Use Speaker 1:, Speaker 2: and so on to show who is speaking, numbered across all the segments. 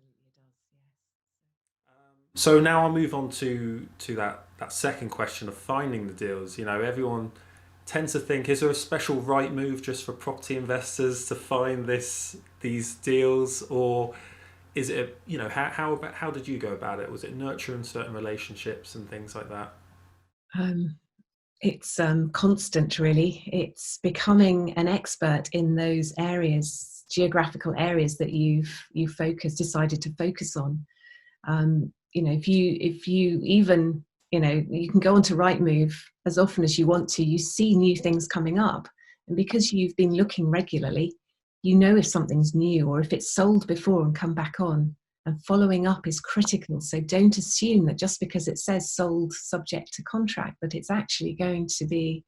Speaker 1: absolutely does.
Speaker 2: So now I'll move on to that second question of finding the deals. Everyone tends to think, is there a special right move just for property investors to find these deals, or is it, how did you go about it? Was it nurturing certain relationships and things like that?
Speaker 1: Um, it's constant, really. It's becoming an expert in those areas, geographical areas that decided to focus on. If you even, you can go onto Rightmove as often as you want to. You see new things coming up, and because you've been looking regularly, you know if something's new or if it's sold before and come back on. And following up is critical. So don't assume that just because it says sold subject to contract that it's actually going to be,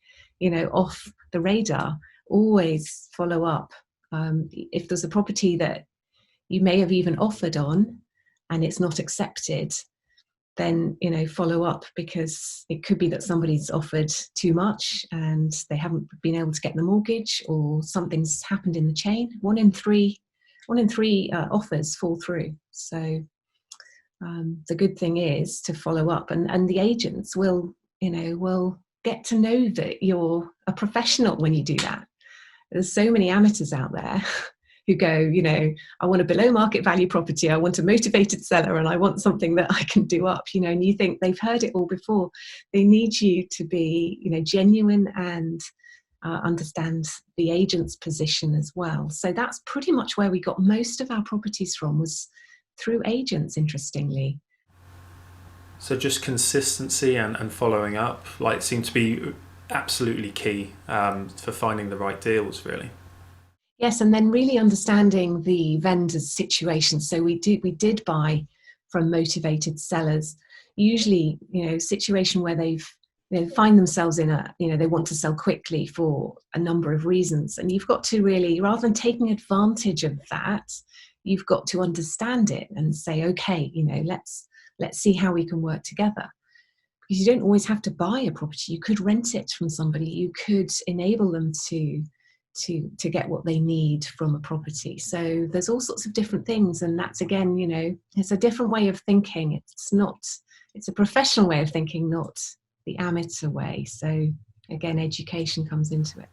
Speaker 1: off the radar. Always follow up. If there's a property that you may have even offered on and it's not accepted, then follow up, because it could be that somebody's offered too much and they haven't been able to get the mortgage, or something's happened in the chain. One in three offers fall through. So the good thing is to follow up, and the agents will get to know that you're a professional when you do that. There's so many amateurs out there who go, I want a below market value property, I want a motivated seller, and I want something that I can do up, and you think they've heard it all before. They need you to be, genuine and understand the agent's position as well. So that's pretty much where we got most of our properties from, was through agents, interestingly.
Speaker 2: So just consistency and following up, like, seem to be absolutely key for finding the right deals, really.
Speaker 1: Yes, and then really understanding the vendor's situation. So we did buy from motivated sellers, usually, situation where they find themselves in they want to sell quickly for a number of reasons. And you've got to really, rather than taking advantage of that, you've got to understand it and say, okay, let's see how we can work together. Because you don't always have to buy a property. You could rent it from somebody. You could enable them to get what they need from a property. So there's all sorts of different things, and that's, again, it's a different way of thinking. It's a professional way of thinking, not the amateur way. So again, education comes into it.